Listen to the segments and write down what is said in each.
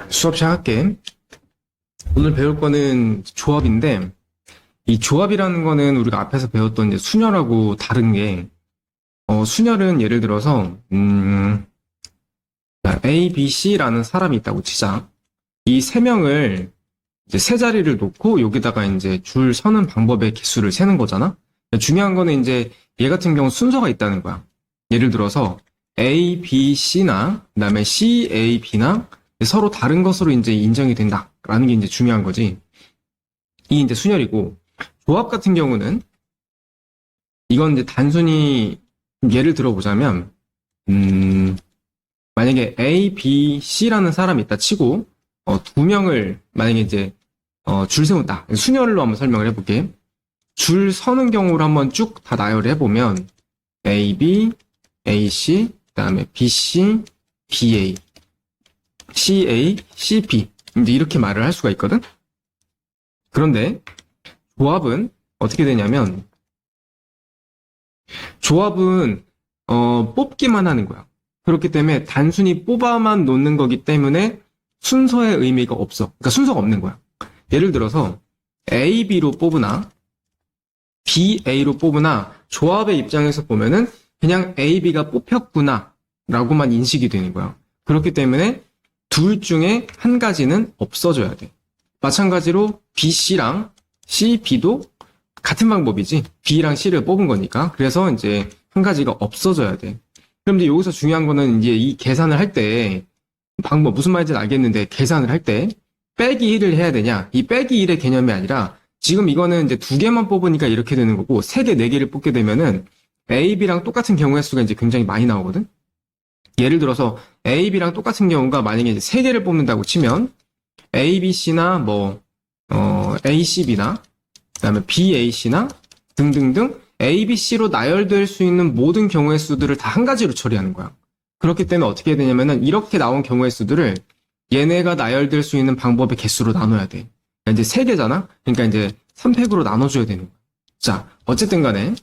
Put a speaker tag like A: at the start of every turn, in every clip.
A: 수업 시작할게. 오늘 배울 거는 조합인데, 이 조합이라는 거는 우리가 앞에서 배웠던 이제 순열하고 다른 게, 순열은 예를 들어서, A, B, C라는 사람이 있다고 치자. 이 세 명을 이제 세 자리를 놓고 여기다가 이제 줄 서는 방법의 개수를 세는 거잖아? 중요한 거는 이제 얘 같은 경우 순서가 있다는 거야. 예를 들어서 A, B, C나, 그 다음에 C, A, B나 서로 다른 것으로 이제 인정이 된다라는 게 이제 중요한 거지. 이게 이제 순열이고, 조합 같은 경우는 이건 이제 단순히 예를 들어보자면, 만약에 A, B, C라는 사람이 있다 치고, 두 명을 만약에 이제 줄 세운다. 순열로 한번 설명을 해볼게. 줄 서는 경우를 한번 쭉 다 나열을 해보면 A, B, A, C, 그 다음에 B, C, B, A, C, A, C, B 이제 이렇게 말을 할 수가 있거든. 그런데 조합은 어떻게 되냐면 조합은 뽑기만 하는 거야. 그렇기 때문에 단순히 뽑아만 놓는 거기 때문에 순서의 의미가 없어. 그러니까 순서가 없는 거야. 예를 들어서 A, B로 뽑으나 B, A로 뽑으나 조합의 입장에서 보면은 그냥 A, B가 뽑혔구나 라고만 인식이 되는 거야. 그렇기 때문에 둘 중에 한 가지는 없어져야 돼. 마찬가지로 B, C랑 C, B도 같은 방법이지. B랑 C를 뽑은 거니까. 그래서 이제 한 가지가 없어져야 돼. 그럼 이제 여기서 중요한 거는 이제 이 계산을 할 때 방법 무슨 말인지는 알겠는데 계산을 할 때 빼기 1을 해야 되냐? 이 빼기 1의 개념이 아니라 지금 이거는 이제 두 개만 뽑으니까 이렇게 되는 거고 세 개, 네 개를 뽑게 되면은 A, B랑 똑같은 경우의 수가 이제 굉장히 많이 나오거든. 예를 들어서 A, B랑 똑같은 경우가 만약에 이제 세 개를 뽑는다고 치면 A, B, C나 A, C, B나 그다음에 B, A, C나 등등등 A, B, C로 나열될 수 있는 모든 경우의 수들을 다 한 가지로 처리하는 거야. 그렇기 때문에 어떻게 해야 되냐면은 이렇게 나온 경우의 수들을 얘네가 나열될 수 있는 방법의 개수로 나눠야 돼. 그러니까 이제 세 개잖아? 그러니까 이제 3팩으로 나눠줘야 되는 거야. 자, 어쨌든 간에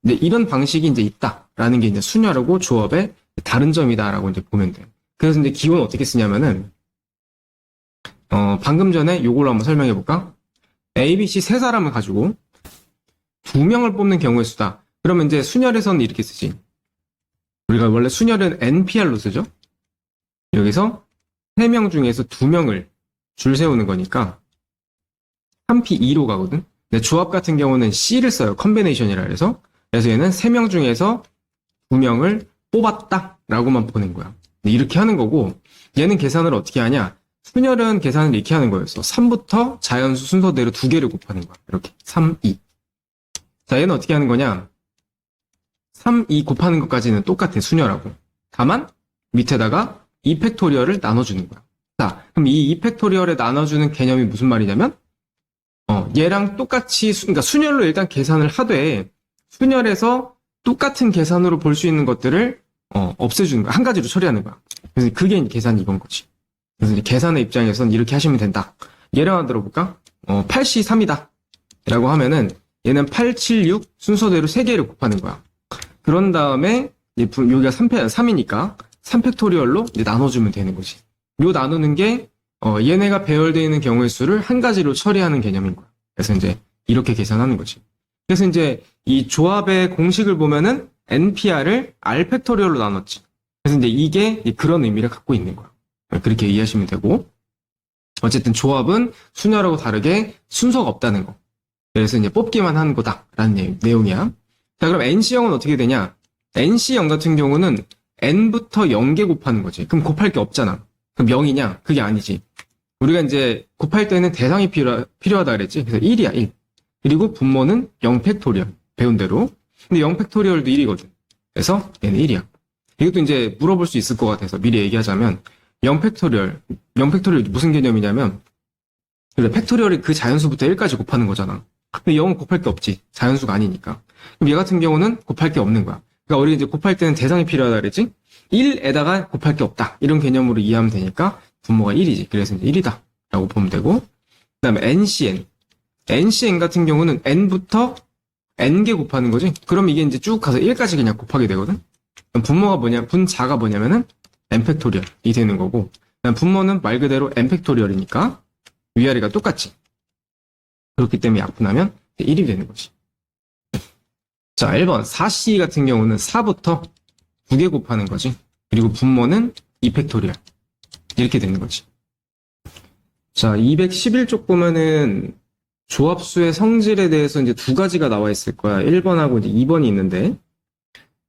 A: 이런 방식이 이제 있다라는 게 이제 순열하고 조합의 다른 점이다라고 이제 보면 돼. 그래서 이제 기호는 어떻게 쓰냐면은 방금 전에 요걸로 한번 설명해 볼까? A, B, C 세 사람을 가지고 두 명을 뽑는 경우의 수다. 그러면 이제 순열에서는 이렇게 쓰지. 우리가 원래 순열은 NPR로 쓰죠. 여기서 3명 중에서 2명을 줄 세우는 거니까 3P2로 가거든. 근데 조합 같은 경우는 C를 써요. 컨비네이션이라 해서. 그래서 얘는 3명 중에서 2명을 뽑았다라고만 보는 거야. 이렇게 하는 거고 얘는 계산을 어떻게 하냐? 순열은 계산을 이렇게 하는 거였어. 3부터 자연수 순서대로 2개를 곱하는 거야. 이렇게 3, 2. 자, 얘는 어떻게 하는 거냐? 3, 2 곱하는 것까지는 똑같아, 순열하고. 다만 밑에다가 2팩토리얼을 나눠주는 거야. 자, 그럼 이 2팩토리얼에 나눠주는 개념이 무슨 말이냐면 얘랑 똑같이 그러니까 순열로 일단 계산을 하되 순열에서 똑같은 계산으로 볼 수 있는 것들을 없애주는 거야. 한 가지로 처리하는 거야. 그래서 그게 계산이 이건 거지. 그래서 이제 계산의 입장에서는 이렇게 하시면 된다. 예를 하나 들어볼까? 8C3이다. 라고 하면은 얘는 8, 7, 6 순서대로 3개를 곱하는 거야. 그런 다음에 여기가 3이니까 3팩토리얼로 이제 나눠주면 되는 거지. 요 나누는 게 얘네가 배열되어 있는 경우의 수를 한 가지로 처리하는 개념인 거야. 그래서 이제 이렇게 계산하는 거지. 그래서 이제 이 조합의 공식을 보면은 NPR을 R 팩토리얼로 나눴지. 그래서 이제 이게 그런 의미를 갖고 있는 거야. 그렇게 이해하시면 되고. 어쨌든 조합은 순열하고 다르게 순서가 없다는 거. 그래서 이제 뽑기만 하는 거다라는 내용이야. 자, 그럼 NC형은 어떻게 되냐? NC형 같은 경우는 N부터 0개 곱하는 거지. 그럼 곱할 게 없잖아. 그럼 0이냐? 그게 아니지. 우리가 이제 곱할 때는 대상이 필요하다 그랬지. 그래서 1이야, 1. 그리고 분모는 0팩토리얼. 배운 대로. 근데 0팩토리얼도 1이거든. 그래서 얘는 1이야. 이것도 이제 물어볼 수 있을 것 같아서 미리 얘기하자면 0팩토리얼 무슨 개념이냐면 그래, 팩토리얼이 그 자연수부터 1까지 곱하는 거잖아. 근데 0은 곱할 게 없지. 자연수가 아니니까. 그럼 얘 같은 경우는 곱할 게 없는 거야. 그러니까 우리 이제 곱할 때는 대상이 필요하다 그랬지? 1에다가 곱할 게 없다. 이런 개념으로 이해하면 되니까 분모가 1이지. 그래서 이제 1이다. 라고 보면 되고. 그 다음에 NCN. NCN 같은 경우는 N부터 N개 곱하는 거지? 그럼 이게 이제 쭉 가서 1까지 그냥 곱하게 되거든? 그럼 분모가 분자가 뭐냐면은 N 팩토리얼이 되는 거고. 분모는 말 그대로 n 팩토리얼이니까 위아래가 똑같지. 그렇기 때문에 약분하면 1이 되는 거지. 자, 1번 4C 같은 경우는 4부터 2개 곱하는 거지. 그리고 분모는 2 팩토리얼. 이렇게 되는 거지. 자, 211쪽 보면은 조합수의 성질에 대해서 이제 두 가지가 나와 있을 거야. 1번하고 이제 2번이 있는데.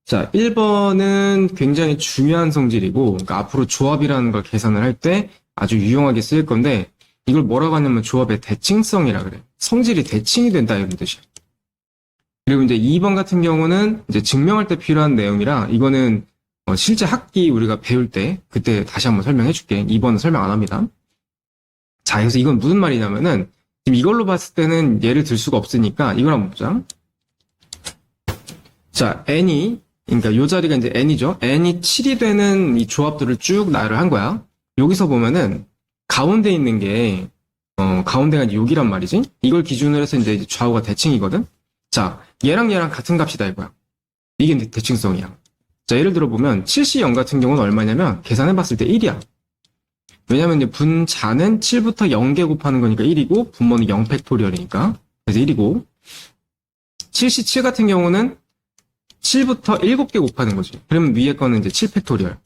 A: 자, 1번은 굉장히 중요한 성질이고, 그러니까 앞으로 조합이라는 걸 계산을 할 때 아주 유용하게 쓰일 건데, 이걸 뭐라고 하냐면 조합의 대칭성이라 그래. 성질이 대칭이 된다 이런 뜻이야. 그리고 이제 2번 같은 경우는 이제 증명할 때 필요한 내용이라 이거는 실제 학기 우리가 배울 때 그때 다시 한번 설명해 줄게. 2번은 설명 안 합니다. 자, 그래서 이건 무슨 말이냐면은 지금 이걸로 봤을 때는 예를 들 수가 없으니까 이걸 한번 보자. 자, n이 그러니까 요 자리가 이제 n이죠. n이 7이 되는 이 조합들을 쭉 나열을 한 거야. 여기서 보면은 가운데 있는 게 가운데가 이제 여기란 말이지. 이걸 기준으로 해서 이제 좌우가 대칭이거든. 자, 얘랑 얘랑 같은 값이다 이거야. 이게 이제 대칭성이야. 자, 예를 들어 보면 7C0 같은 경우는 얼마냐면 계산해 봤을 때 1이야. 왜냐면 이제 분자는 7부터 0개 곱하는 거니까 1이고 분모는 0 팩토리얼이니까 그래서 1이고 7C7 같은 경우는 7부터 7개 곱하는 거지. 그러면 위에 거는 이제 7 팩토리얼.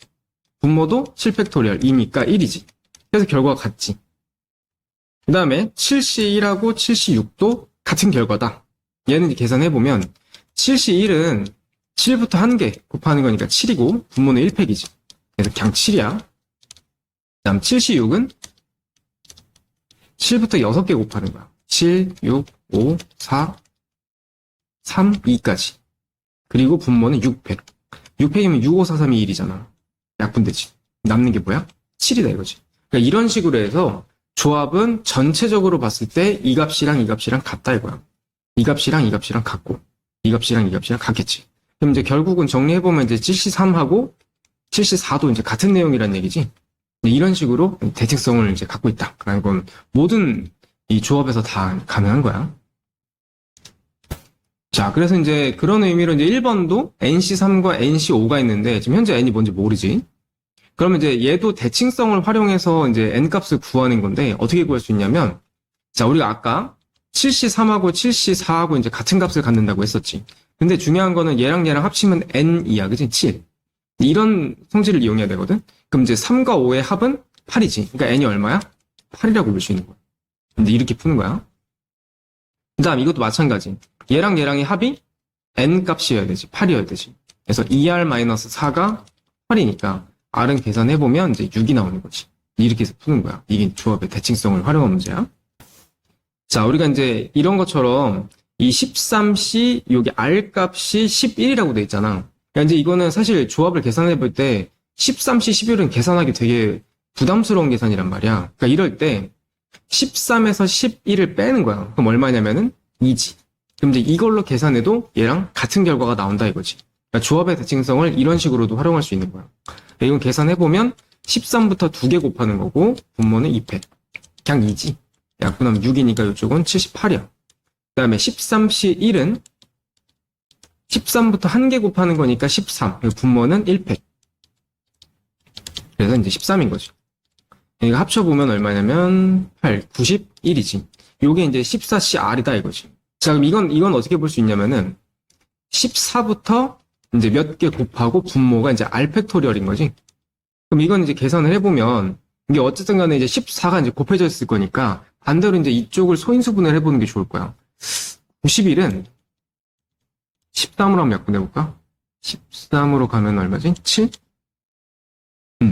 A: 분모도 7 팩토리얼이니까 1이지. 그래서 결과가 같지. 그 다음에 7C1하고 7C6도 같은 결과다. 얘는 이제 계산해보면 7C1은 7부터 1개 곱하는 거니까 7이고 분모는 1팩이지. 그래서 그냥 7이야. 그 다음 7C6은 7부터 6개 곱하는 거야. 7, 6, 5, 4, 3, 2까지. 그리고 분모는 6팩. 6팩이면 6, 5, 4, 3, 2, 1이잖아. 약분되지. 남는 게 뭐야? 7이다 이거지. 그러니까 이런 식으로 해서 조합은 전체적으로 봤을 때 이 값이랑 이 값이랑 같다 이거야. 이 값이랑 이 값이랑 같고 이 값이랑 이 값이랑 같겠지. 그럼 이제 결국은 정리해보면 이제 7C3하고 7C4도 이제 같은 내용이란 얘기지. 이런 식으로 대칭성을 이제 갖고 있다. 라는 건 모든 이 조합에서 다 가능한 거야. 자, 그래서 이제 그런 의미로 이제 1번도 NC3과 NC5가 있는데 지금 현재 N이 뭔지 모르지. 그러면 이제 얘도 대칭성을 활용해서 이제 N 값을 구하는 건데 어떻게 구할 수 있냐면 자, 우리가 아까 7C3하고 7C4하고 이제 같은 값을 갖는다고 했었지. 근데 중요한 거는 얘랑 얘랑 합치면 N이야. 그치? 7. 이런 성질을 이용해야 되거든? 그럼 이제 3과 5의 합은 8이지. 그러니까 N이 얼마야? 8이라고 볼 수 있는 거야. 근데 이렇게 푸는 거야. 그 다음 이것도 마찬가지. 얘랑 얘랑의 합이 N 값이어야 되지. 8이어야 되지. 그래서 2R-4가 8이니까 R은 계산해보면 이제 6이 나오는 거지. 이렇게 해서 푸는 거야. 이게 조합의 대칭성을 활용한 문제야. 자, 우리가 이제 이런 것처럼 이 13C, 여기 R 값이 11이라고 돼 있잖아. 그러니까 이제 이거는 사실 조합을 계산해 볼 때 13C, 11은 계산하기 되게 부담스러운 계산이란 말이야. 그러니까 이럴 때 13에서 11을 빼는 거야. 그럼 얼마냐면은 2지. 그럼 이제 이걸로 계산해도 얘랑 같은 결과가 나온다 이거지. 그러니까 조합의 대칭성을 이런 식으로도 활용할 수 있는 거야. 그러니까 이건 계산해보면 13부터 2개 곱하는 거고 분모는 2팩. 그냥 2지. 약분하면 6이니까 이쪽은 78이야. 그 다음에 13C1은 13부터 1개 곱하는 거니까 13. 분모는 1팩. 그래서 이제 13인 거지. 이거 합쳐보면 얼마냐면 8, 91이지. 요게 이제 14CR이다 이거지. 자, 그럼 이건 어떻게 볼 수 있냐면은 14부터 이제 몇 개 곱하고 분모가 이제 R 팩토리얼인 거지. 그럼 이건 이제 계산을 해보면 이게 어쨌든 간에 이제 14가 이제 곱해져 있을 거니까 반대로 이제 이쪽을 소인수분해를 해보는 게 좋을 거야. 91은 13으로 한번 약분해볼까? 13으로 가면 얼마지? 7?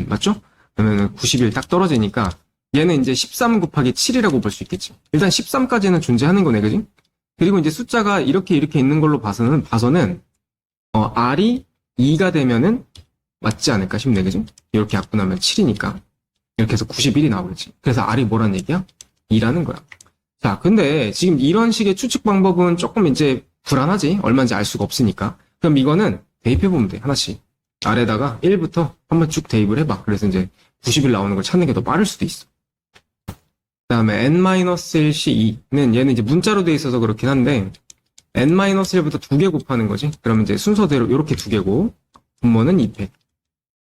A: 맞죠? 그러면 91 딱 떨어지니까 얘는 이제 13 곱하기 7이라고 볼 수 있겠지. 일단 13까지는 존재하는 거네, 그지? 그리고 이제 숫자가 이렇게 있는 걸로 봐서는 R이 2가 되면은 맞지 않을까 싶네, 그지? 이렇게 약분하면 7이니까. 이렇게 해서 91이 나오겠지. 그래서 R이 뭐란 얘기야? 2라는 거야. 자, 근데 지금 이런 식의 추측 방법은 조금 이제 불안하지? 얼마인지 알 수가 없으니까. 그럼 이거는 대입해보면 돼, 하나씩. R에다가 1부터 한번 쭉 대입을 해봐. 그래서 이제 90일 나오는 걸 찾는 게 더 빠를 수도 있어. 그 다음에 N-1C2는 얘는 이제 문자로 돼 있어서 그렇긴 한데 N-1부터 2개 곱하는 거지. 그러면 이제 순서대로 이렇게 2개고 분모는 2팩.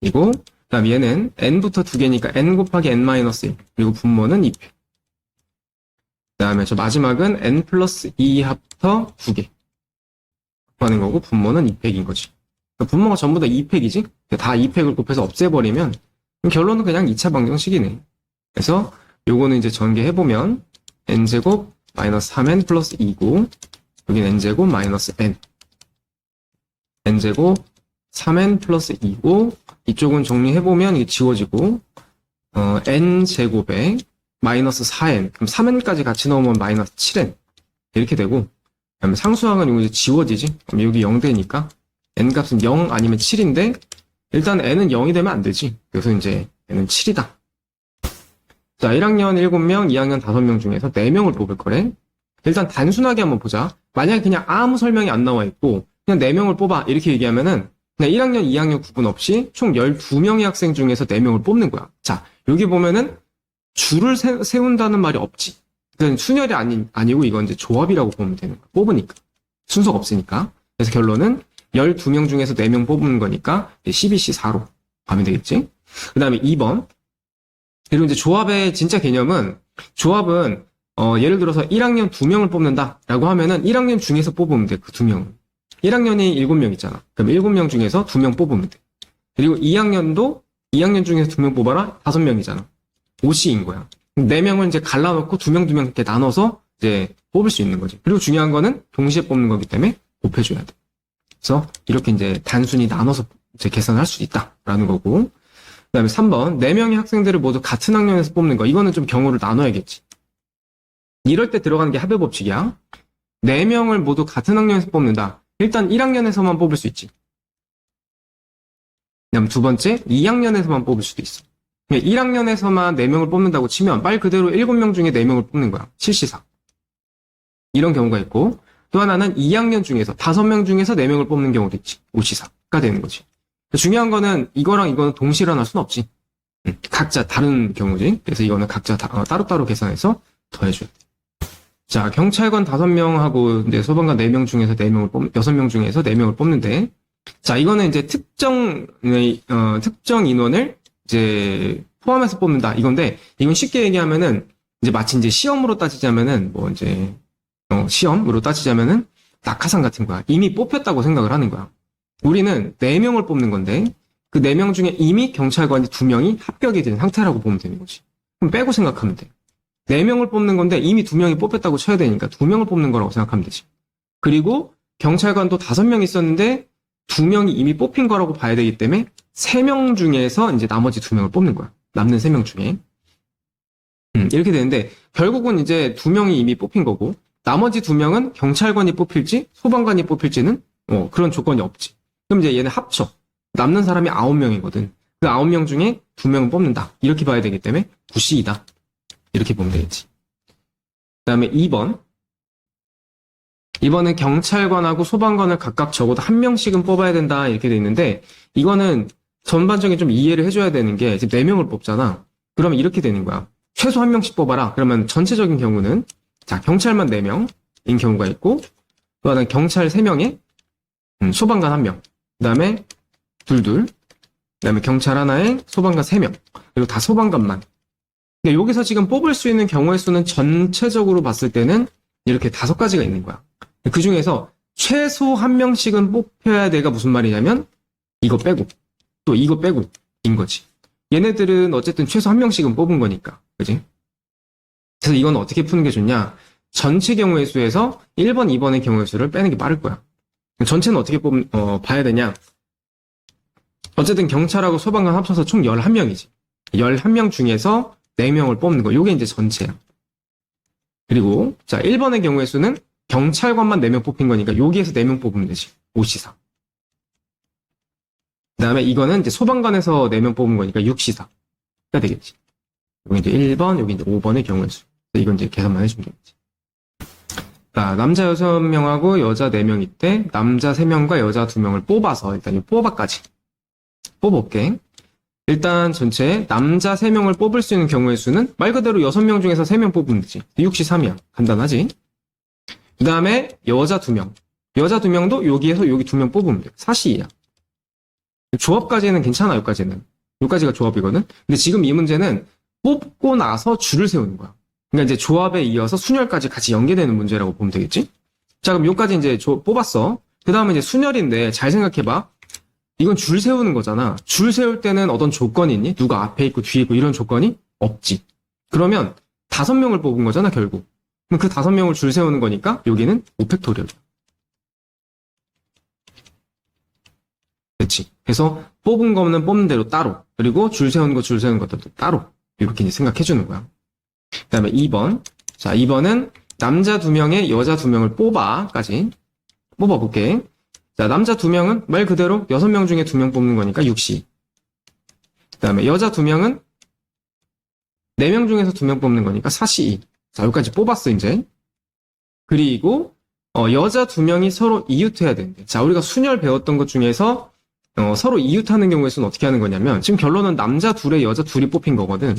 A: 이고 다음 얘는 n부터 2개니까 n 곱하기 n-1 그리고 분모는 2팩. 그 다음에 저 마지막은 n 플러스 2합터 2개 하는 거고 분모는 2팩인 거지. 그러니까 분모가 전부 다 2팩이지? 다 2팩을 곱해서 없애버리면 결론은 그냥 2차 방정식이네. 그래서 요거는 이제 전개해보면 n제곱 마이너스 3n 플러스 2고 여기는 n제곱 마이너스 n n제곱 3n 플러스 2고 이쪽은 정리해보면 이게 지워지고 n제곱에 마이너스 4n 그럼 3n까지 같이 넣으면 마이너스 7n 이렇게 되고 그다음에 상수항은 이거 이제 지워지지? 그럼 여기 0 되니까 n 값은 0 아니면 7인데 일단 n은 0이 되면 안 되지. 그래서 이제 n은 7이다. 자, 1학년 7명, 2학년 5명 중에서 4명을 뽑을 거래. 일단 단순하게 한번 보자. 만약에 그냥 아무 설명이 안 나와 있고 그냥 4명을 뽑아 이렇게 얘기하면은 그냥 1학년, 2학년 구분 없이 총 12명의 학생 중에서 4명을 뽑는 거야. 자, 여기 보면은 줄을 세운다는 말이 없지. 그건 순열이 아니고 이건 이제 조합이라고 보면 되는 거야. 뽑으니까. 순서가 없으니까. 그래서 결론은 12명 중에서 4명 뽑는 거니까 12C4로 가면 되겠지. 그 다음에 2번. 그리고 이제 조합의 진짜 개념은 조합은 예를 들어서 1학년 2명을 뽑는다라고 하면은 1학년 중에서 뽑으면 돼. 그 2명은. 1학년이 7명 있잖아. 그럼 7명 중에서 2명 뽑으면 돼. 그리고 2학년도 2학년 중에서 2명 뽑아라. 5명이잖아. 5C인 거야. 4명을 이제 갈라놓고 2명 이렇게 나눠서 이제 뽑을 수 있는 거지. 그리고 중요한 거는 동시에 뽑는 거기 때문에 곱해줘야 돼. 그래서 이렇게 이제 단순히 나눠서 이제 계산할 수 있다라는 거고. 그 다음에 3번. 4명의 학생들을 모두 같은 학년에서 뽑는 거. 이거는 좀 경우를 나눠야겠지. 이럴 때 들어가는 게 합의 법칙이야. 4명을 모두 같은 학년에서 뽑는다. 일단 1학년에서만 뽑을 수 있지. 그다음 두 번째, 2학년에서만 뽑을 수도 있어. 1학년에서만 4명을 뽑는다고 치면 말 그대로 7명 중에 4명을 뽑는 거야. 실시사. 이런 경우가 있고 또 하나는 2학년 중에서 5명 중에서 4명을 뽑는 경우도 있지. 5시사가 되는 거지. 중요한 거는 이거랑 이거는 동시에 일어날 수는 없지. 각자 다른 경우지. 그래서 이거는 각자 따로따로 계산해서 더해줘야 돼. 자, 경찰관 5명하고 이제 소방관 4명 중에서 6명 중에서 4명을 뽑는데, 자, 이거는 이제 특정 인원을 이제 포함해서 뽑는다. 이건데, 이건 쉽게 얘기하면은, 이제 마치 이제 시험으로 따지자면은, 뭐 이제, 시험으로 따지자면은, 낙하산 같은 거야. 이미 뽑혔다고 생각을 하는 거야. 우리는 4명을 뽑는 건데, 그 4명 중에 이미 경찰관이 2명이 합격이 된 상태라고 보면 되는 거지. 그럼 빼고 생각하면 돼. 4명을 뽑는 건데 이미 2명이 뽑혔다고 쳐야 되니까 2명을 뽑는 거라고 생각하면 되지. 그리고 경찰관도 5명 있었는데 2명이 이미 뽑힌 거라고 봐야 되기 때문에 3명 중에서 이제 나머지 2명을 뽑는 거야. 남는 3명 중에. 이렇게 되는데 결국은 이제 2명이 이미 뽑힌 거고 나머지 2명은 경찰관이 뽑힐지 소방관이 뽑힐지는 그런 조건이 없지. 그럼 이제 얘네 합쳐. 남는 사람이 9명이거든. 그 9명 중에 2명을 뽑는다. 이렇게 봐야 되기 때문에 9C이다. 이렇게 보면 되겠지. 그 다음에 2번. 2번은 경찰관하고 소방관을 각각 적어도 1명씩은 뽑아야 된다. 이렇게 돼 있는데, 이거는 전반적인 좀 이해를 해줘야 되는 게, 지금 4명을 뽑잖아. 그러면 이렇게 되는 거야. 최소 1명씩 뽑아라. 그러면 전체적인 경우는, 자, 경찰만 4명인 경우가 있고, 또 하나는 경찰 3명에, 소방관 1명. 그 다음에, 둘. 그 다음에 경찰 하나에 소방관 3명. 그리고 다 소방관만. 근데 여기서 지금 뽑을 수 있는 경우의 수는 전체적으로 봤을 때는 이렇게 5가지가 있는 거야. 그 중에서 최소 1명씩은 뽑혀야 돼가 무슨 말이냐면 이거 빼고 또 이거 빼고 인 거지. 얘네들은 어쨌든 최소 1명씩은 뽑은 거니까. 그지? 그래서 이건 어떻게 푸는 게 좋냐? 전체 경우의 수에서 1번, 2번의 경우의 수를 빼는 게 빠를 거야. 전체는 어떻게 봐야 되냐? 어쨌든 경찰하고 소방관 합쳐서 총 11명이지. 11명 중에서 4명을 뽑는 거. 요게 이제 전체야. 그리고, 자, 1번의 경우의 수는 경찰관만 4명 뽑힌 거니까 여기에서 4명 뽑으면 되지. 5시사. 그 다음에 이거는 이제 소방관에서 4명 뽑은 거니까 6시사가 되겠지. 여기 이제 1번, 여기 이제 5번의 경우의 수. 이건 이제 계산만 해주면 되겠지. 자, 남자 6명하고 여자 4명 있대. 남자 3명과 여자 2명을 뽑아서 일단 이 뽑아까지. 뽑아볼게. 일단 전체 남자 3명을 뽑을 수 있는 경우의 수는 말 그대로 6명 중에서 3명 뽑으면 되지. 6시3이야. 간단하지? 그 다음에 여자 2명. 여자 2명도 여기에서 여기 2명 뽑으면 돼. 4시야. 조합까지는 괜찮아, 여기까지는. 여기까지가 조합이거든. 근데 지금 이 문제는 뽑고 나서 줄을 세우는 거야. 그러니까 이제 조합에 이어서 순열까지 같이 연계되는 문제라고 보면 되겠지? 자, 그럼 여기까지 이제 뽑았어. 그 다음에 이제 순열인데 잘 생각해봐. 이건 줄 세우는 거잖아. 줄 세울 때는 어떤 조건이 있니? 누가 앞에 있고 뒤에 있고 이런 조건이 없지. 그러면 5명을 뽑은 거잖아, 결국. 그럼 그 5명을 줄 세우는 거니까 여기는 5팩토리얼이야. 그렇지. 그래서 뽑은 거는 뽑는 대로 따로, 그리고 줄 세우는 거 줄 세우는 것들도 따로 이렇게 이제 생각해 주는 거야. 그 다음에 2번. 자, 2번은 남자 2명에 여자 2명을 뽑아까지 뽑아볼게. 자, 남자 2명은 말 그대로 6명 중에 2명 뽑는 거니까 6시. 그 다음에 여자 2명은 4명 중에서 2명 뽑는 거니까 4시. 자, 여기까지 뽑았어, 이제. 그리고 여자 2명이 서로 이웃해야 되는데. 자, 우리가 순열 배웠던 것 중에서 서로 이웃하는 경우에서는 어떻게 하는 거냐면, 지금 결론은 남자 2에 여자 2이 뽑힌 거거든.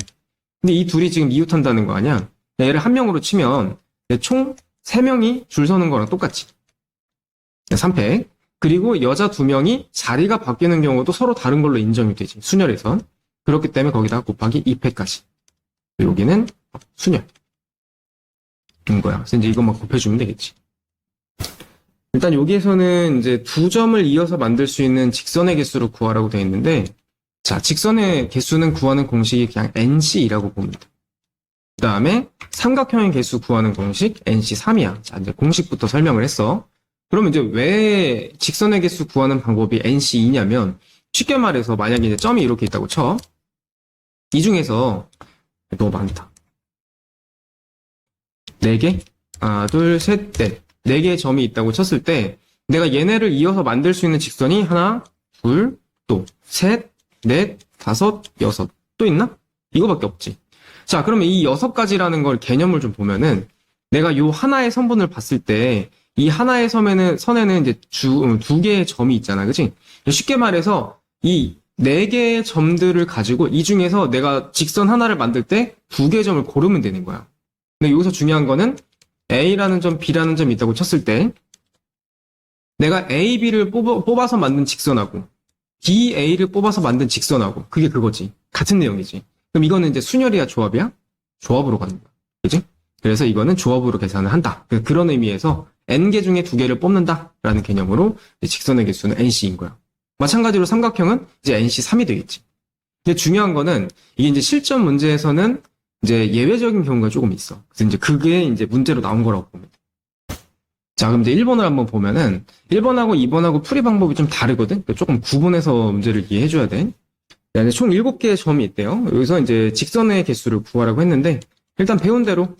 A: 근데 이 둘이 지금 이웃한다는 거 아니야? 얘를 한 명으로 치면 총 3명이 줄 서는 거랑 똑같지. 3팩. 그리고 여자 2명이 자리가 바뀌는 경우도 서로 다른 걸로 인정이 되지. 순열에서. 그렇기 때문에 거기다 곱하기 2팩까지. 여기는 순열. 인 거야. 그래서 이제 이것만 곱해주면 되겠지. 일단 여기에서는 이제 2점을 이어서 만들 수 있는 직선의 개수를 구하라고 되어 있는데, 자, 직선의 개수는 구하는 공식이 그냥 NC라고 보면 돼. 그 다음에 삼각형의 개수 구하는 공식 NC3이야. 자, 이제 공식부터 설명을 했어. 그러면 이제 왜 직선의 개수 구하는 방법이 NC2냐면, 쉽게 말해서 만약에 이제 점이 이렇게 있다고 쳐. 이 중에서 너무 많다. 4개? 하나, 둘, 셋, 넷. 4개의 점이 있다고 쳤을 때 내가 얘네를 이어서 만들 수 있는 직선이 하나, 둘, 또 셋, 넷, 5, 6. 또 있나? 이거밖에 없지. 자, 그러면 이 6가지라는 걸 개념을 좀 보면은 내가 요 하나의 선분을 봤을 때 이 하나의 선에는 이제 2개의 점이 있잖아. 그치? 쉽게 말해서 이 4개의 점들을 가지고 이 중에서 내가 직선 하나를 만들 때 2개의 점을 고르면 되는 거야. 근데 여기서 중요한 거는 A라는 점, B라는 점이 있다고 쳤을 때 내가 A, B를 뽑아서 만든 직선하고 D, A를 뽑아서 만든 직선하고 그게 그거지. 같은 내용이지. 그럼 이거는 이제 순열이야, 조합이야? 조합으로 가는 거야. 그지? 그래서 이거는 조합으로 계산을 한다. 그런 의미에서 N개 중에 2개를 뽑는다라는 개념으로 직선의 개수는 NC인 거야. 마찬가지로 삼각형은 이제 NC3이 되겠지. 근데 중요한 거는 이게 이제 실전 문제에서는 이제 예외적인 경우가 조금 있어. 그래서 이제 그게 이제 문제로 나온 거라고 보면 돼. 자, 그럼 이제 1번을 한번 보면은 1번하고 2번하고 풀이 방법이 좀 다르거든. 조금 구분해서 문제를 이해해줘야 돼. 네, 총 7개의 점이 있대요. 여기서 이제 직선의 개수를 구하라고 했는데 일단 배운 대로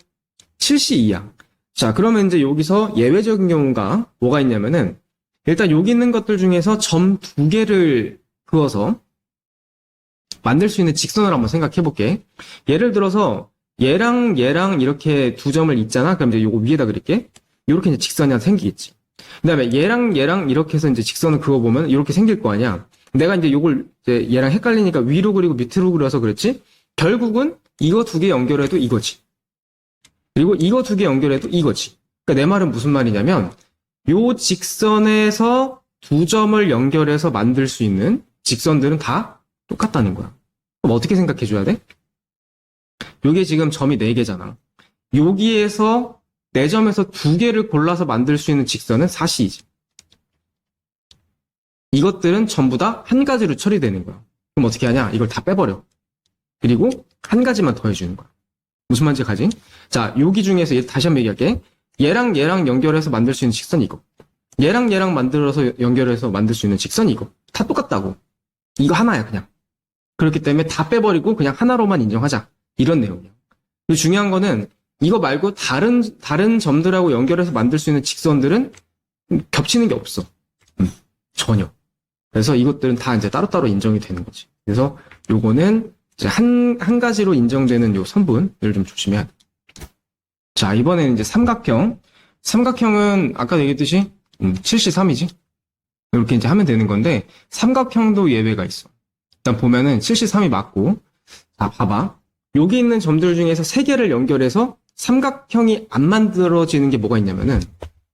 A: 7C2야. 자, 그러면 이제 여기서 예외적인 경우가 뭐가 있냐면은 일단 여기 있는 것들 중에서 점 2개를 그어서 만들 수 있는 직선을 한번 생각해 볼게. 예를 들어서 얘랑 얘랑 이렇게 2점을 잇잖아. 그럼 이제 요거 위에다 그릴게. 이렇게 이제 직선이 하나 생기겠지. 그 다음에 얘랑 얘랑 이렇게 해서 이제 직선을 그어보면 이렇게 생길 거 아니야. 내가 이제 요걸 이제 얘랑 헷갈리니까 위로 그리고 밑으로 그려서 그랬지. 결국은 이거 2개 연결해도 이거지. 그리고 이거 2개 연결해도 이거지. 그러니까 내 말은 무슨 말이냐면 요 직선에서 2점을 연결해서 만들 수 있는 직선들은 다 똑같다는 거야. 그럼 어떻게 생각해 줘야 돼? 요게 지금 점이 4개잖아. 여기에서 4점에서 2개를 골라서 만들 수 있는 직선은 4C이지. 이것들은 전부 다 한 가지로 처리되는 거야. 그럼 어떻게 하냐? 이걸 다 빼버려. 그리고 한 가지만 더 해주는 거야. 무슨 말인지 가지? 자, 여기 중에서 다시 한번 얘기할게. 얘랑 얘랑 연결해서 만들 수 있는 직선이 이거. 얘랑 얘랑 만들어서 연결해서 만들 수 있는 직선이 이거. 다 똑같다고. 이거 하나야, 그냥. 그렇기 때문에 다 빼버리고 그냥 하나로만 인정하자. 이런 내용이야. 그리고 중요한 거는 이거 말고 다른 점들하고 연결해서 만들 수 있는 직선들은 겹치는 게 없어. 전혀. 그래서 이것들은 다 이제 따로따로 인정이 되는 거지. 그래서 요거는 이제 한 가지로 인정되는 요 선분을 좀 조심해야 돼. 자, 이번에는 이제 삼각형. 삼각형은 아까 얘기했듯이 7C3이지. 이렇게 이제 하면 되는 건데 삼각형도 예외가 있어. 일단 보면은 7C3이 맞고, 자, 봐봐. 여기 있는 점들 중에서 3개를 연결해서 삼각형이 안 만들어지는 게 뭐가 있냐면은,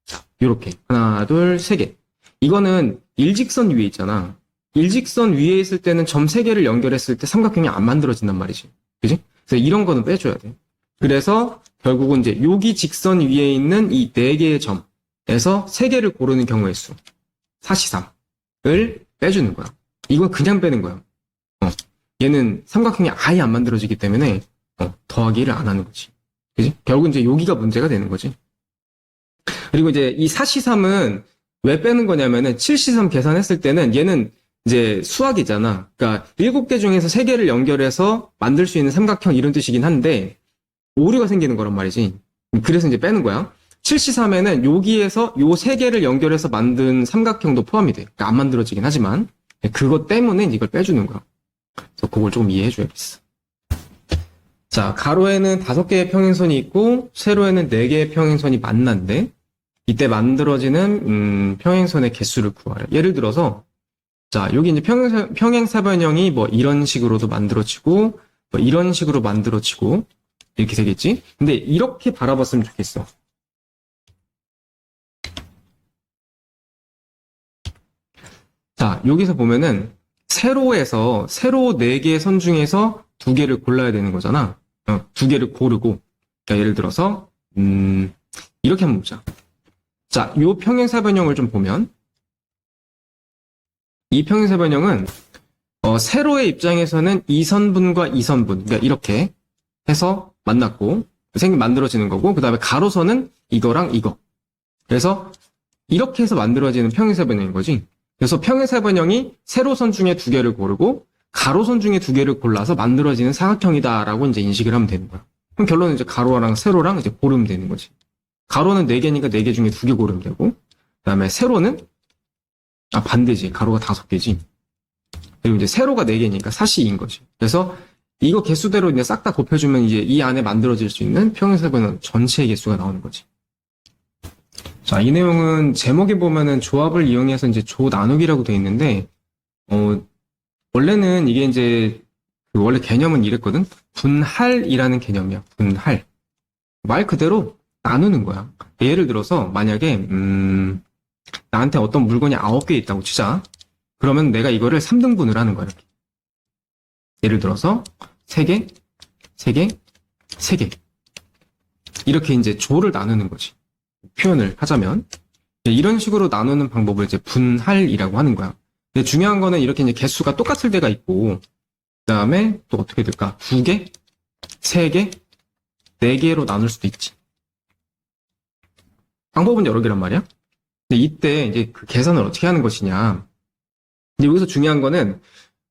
A: 자, 요렇게. 하나, 둘, 3개. 이거는 일직선 위에 있잖아. 일직선 위에 있을 때는 점 3개를 연결했을 때 삼각형이 안 만들어진단 말이지. 그지? 그래서 이런 거는 빼줘야 돼. 그래서 결국은 이제 여기 직선 위에 있는 이 4개의 점에서 3개를 고르는 경우의 수, 사시삼을 빼주는 거야. 이건 그냥 빼는 거야. 얘는 삼각형이 아예 안 만들어지기 때문에 더하기를 안 하는 거지. 그지? 결국은 이제 여기가 문제가 되는 거지. 그리고 이제 이 사시삼은 왜 빼는 거냐면은 7C3 계산했을 때는 얘는 이제 수학이잖아. 그러니까 7개 중에서 3개를 연결해서 만들 수 있는 삼각형 이런 뜻이긴 한데 오류가 생기는 거란 말이지. 그래서 이제 빼는 거야. 7C3에는 여기에서 요 3개를 연결해서 만든 삼각형도 포함이 돼. 그러니까 안 만들어지긴 하지만 그것 때문에 이걸 빼주는 거야. 그래서 그걸 좀 이해해 줘야겠어. 자, 가로에는 5개의 평행선이 있고 세로에는 4개의 평행선이 만난데 이때 만들어지는 평행선의 개수를 구하래. 예를 들어서 자, 여기 이제 평행사변형이 뭐 이런 식으로도 만들어지고 뭐 이런 식으로 만들어지고 이렇게 되겠지? 근데 이렇게 바라봤으면 좋겠어. 자, 여기서 보면은 세로에서 세로 4개의 선 중에서 2개를 골라야 되는 거잖아. 2개를 고르고 그러니까 예를 들어서 이렇게 한번 보자. 자, 요 평행사변형을 좀 보면 이 평행사변형은 세로의 입장에서는 2선분과 2선분 그러니까 이렇게 해서 만났고 만들어지는 거고 그 다음에 가로선은 이거랑 이거 그래서 이렇게 해서 만들어지는 평행사변형인 거지. 그래서 평행사변형이 세로선 중에 2개를 고르고 가로선 중에 2개를 골라서 만들어지는 사각형이다라고 이제 인식을 하면 되는 거야. 그럼 결론은 이제 가로랑 세로랑 이제 고르면 되는 거지. 가로는 4개니까 4개 중에 2개 고르면 되고 그 다음에 세로는 반대지. 가로가 5개지. 그리고 이제 세로가 4개니까 사시인 거지. 그래서 이거 개수대로 이제 싹 다 곱해주면 이제 이 안에 만들어질 수 있는 평행사변형 전체의 개수가 나오는 거지. 자, 이 내용은 제목에 보면은 조합을 이용해서 이제 조 나누기라고 돼 있는데, 원래는 이게 이제, 원래 개념은 이랬거든? 분할이라는 개념이야. 분할. 말 그대로 나누는 거야. 예를 들어서, 만약에, 나한테 어떤 물건이 9개 있다고 치자. 그러면 내가 이거를 3등분을 하는 거야, 이렇게. 예를 들어서, 3개, 3개, 3개. 이렇게 이제 조를 나누는 거지. 표현을 하자면. 이런 식으로 나누는 방법을 이제 분할이라고 하는 거야. 근데 중요한 거는 이렇게 이제 개수가 똑같을 때가 있고, 그 다음에 또 어떻게 될까? 2개, 3개, 4개로 나눌 수도 있지. 방법은 여러 개란 말이야. 근데 이때 이제 그 계산을 어떻게 하는 것이냐. 근데 여기서 중요한 거는,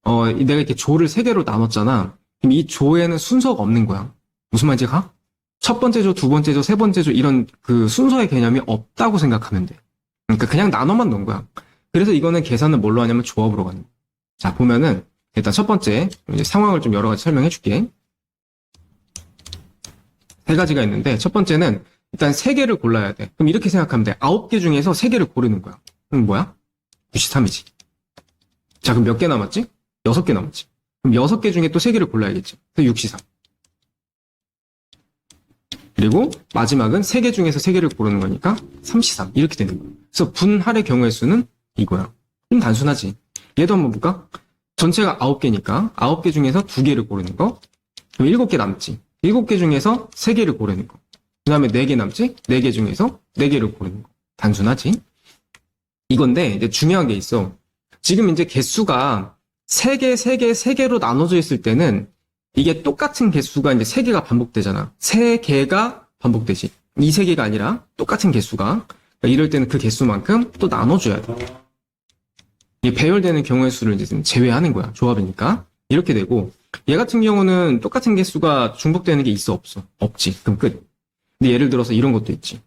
A: 내가 이렇게 조를 3개로 나눴잖아. 그럼 이 조에는 순서가 없는 거야. 무슨 말인지 가? 첫 번째 조, 두 번째 조, 세 번째 조 이런 그 순서의 개념이 없다고 생각하면 돼. 그러니까 그냥 나눠만 놓은 거야. 그래서 이거는 계산을 뭘로 하냐면 조합으로 가는 거야. 자, 보면은 일단 첫 번째 이제 상황을 좀 여러 가지 설명해 줄게. 3가지가 있는데 첫 번째는 일단 3개를 골라야 돼. 그럼 이렇게 생각하면 돼. 9개 중에서 3개를 고르는 거야. 그럼 뭐야? 93이지. 자, 그럼 몇 개 남았지? 6개 남았지. 그럼 6개 중에 또 3개를 골라야겠지. 그래서 63. 그리고 마지막은 3개 중에서 3개를 고르는 거니까 33 이렇게 되는 거야. 그래서 분할의 경우의 수는 이거야. 좀 단순하지. 얘도 한번 볼까? 전체가 9개니까 9개 중에서 2개를 고르는 거. 그럼 7개 남지. 7개 중에서 3개를 고르는 거. 그 다음에 4개 남지? 4개 중에서 4개를 고르는 거. 단순하지. 이건데 이제 중요한 게 있어. 지금 이제 개수가 3개, 3개, 3개로 나눠져 있을 때는 이게 똑같은 개수가 이제 3개가 반복되잖아. 3개가 반복되지. 이 3개가 아니라 똑같은 개수가. 그러니까 이럴 때는 그 개수만큼 또 나눠줘야 돼. 이 배열되는 경우의 수를 이제 좀 제외하는 거야. 조합이니까. 이렇게 되고, 얘 같은 경우는 똑같은 개수가 중복되는 게 있어, 없어? 없지. 그럼 끝. 근데 예를 들어서 이런 것도 있지.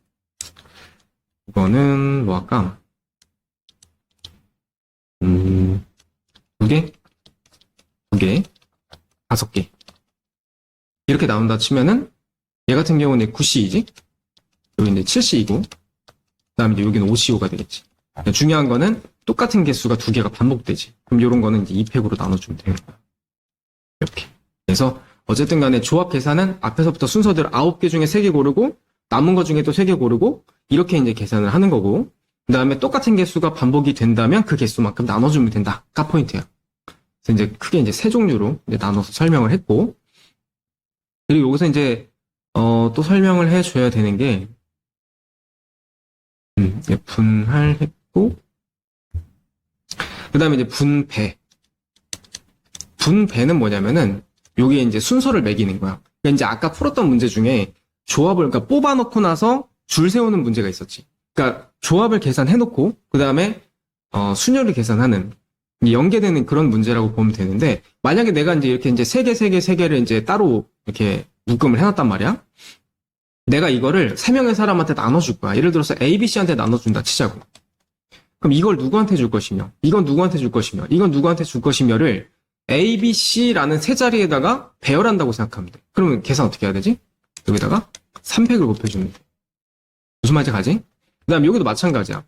A: 이거는 뭐 할까? 2개? 2개? 5개. 이렇게 나온다 치면은 얘 같은 경우는 9C이지? 여기 이제 7C이고 그 다음에 이제 여기는 5CO가 되겠지. 중요한 거는 똑같은 개수가 2개가 반복되지. 그럼 이런 거는 이제 2팩으로 나눠주면 되는 거야. 이렇게. 그래서 어쨌든 간에 조합 계산은 앞에서부터 순서대로 9개 중에 3개 고르고 남은 것 중에 또 3개 고르고 이렇게 이제 계산을 하는 거고 그 다음에 똑같은 개수가 반복이 된다면 그 개수만큼 나눠주면 된다.가 포인트예요. 그래서 이제 크게 이제 세 종류로 이제 나눠서 설명을 했고, 그리고 여기서 이제 또 설명을 해줘야 되는 게 이제 분할했고, 그 다음에 이제 분배. 분배는 뭐냐면은 요게 이제 순서를 매기는 거야. 그러니까 이제 아까 풀었던 문제 중에 조합을 그러니까 뽑아놓고 나서 줄 세우는 문제가 있었지. 그러니까 조합을 계산해놓고 그 다음에 순열을 계산하는 연계되는 그런 문제라고 보면 되는데, 만약에 내가 이제 이렇게 이제 세 개를 이제 따로 이렇게 묶음을 해놨단 말이야. 내가 이거를 3명의 사람한테 나눠줄 거야. 예를 들어서 A, B, C한테 나눠준다 치자고. 그럼 이걸 누구한테 줄 것이며, 이건 누구한테 줄 것이며, 이건 누구한테 줄 것이며를 A, B, C라는 세 자리에다가 배열한다고 생각하면 돼. 그러면 계산 어떻게 해야 되지? 여기다가 3팩을 곱해주면 돼. 무슨 말인지 가지? 그 다음 여기도 마찬가지야.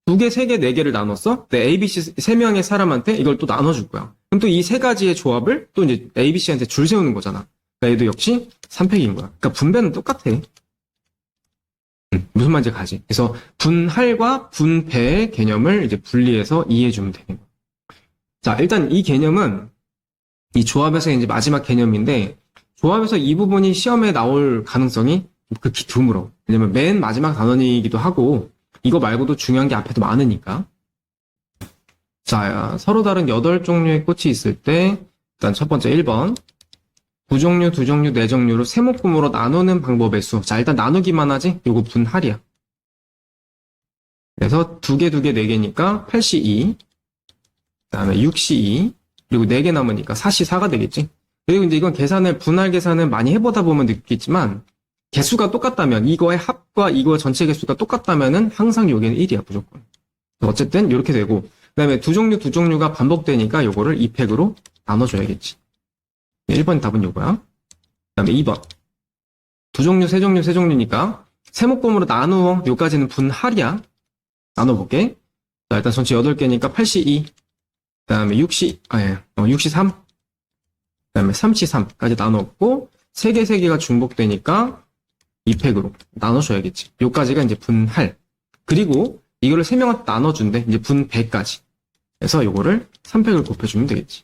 A: 2개, 3개, 4개를 나눴어? 내 A, B, C 3명의 사람한테 이걸 또 나눠줄 거야. 그럼 또 이 세 가지의 조합을 또 이제 A, B, C한테 줄 세우는 거잖아. 그러니까 얘도 역시 3팩인 거야. 그러니까 분배는 똑같아. 무슨 말인지 가지? 그래서 분할과 분배의 개념을 이제 분리해서 이해해주면 되는 거야. 자, 일단 이 개념은 이 조합에서 이제 마지막 개념인데, 조합에서 이 부분이 시험에 나올 가능성이 극히 드물어. 왜냐면 맨 마지막 단원이기도 하고, 이거 말고도 중요한 게 앞에도 많으니까. 자, 서로 다른 8종류의 꽃이 있을 때, 일단 첫 번째 1번. 9종류, 2종류, 4종류로 세묶음으로 나누는 방법의 수. 자, 일단 나누기만 하지? 요거 분할이야. 그래서 2개, 4개니까 8C2. 그 다음에 6C2. 그리고 4개 남으니까 4C4가 되겠지. 그리고 이제 이건 분할 계산을 많이 해보다 보면 느끼겠지만, 개수가 똑같다면, 이거의 합과 이거 전체 개수가 똑같다면은 항상 여기는 1이야, 무조건. 어쨌든 이렇게 되고, 그 다음에 두 종류가 반복되니까 요거를 2팩으로 나눠줘야겠지. 1번 답은 요거야. 그 다음에 2번. 2종류, 3종류니까 세묶음으로 나누어. 요까지는 분할이야. 나눠볼게. 자, 일단 전체 8개니까 8C2. 그 다음에 6C3. 그 다음에 3C3까지 나눴고, 3개가 중복되니까 2팩으로 나눠줘야겠지. 요까지가 이제 분할. 그리고 이거를 3명한테 나눠준대. 이제 분배까지. 그래서 요거를 3팩을 곱해주면 되겠지.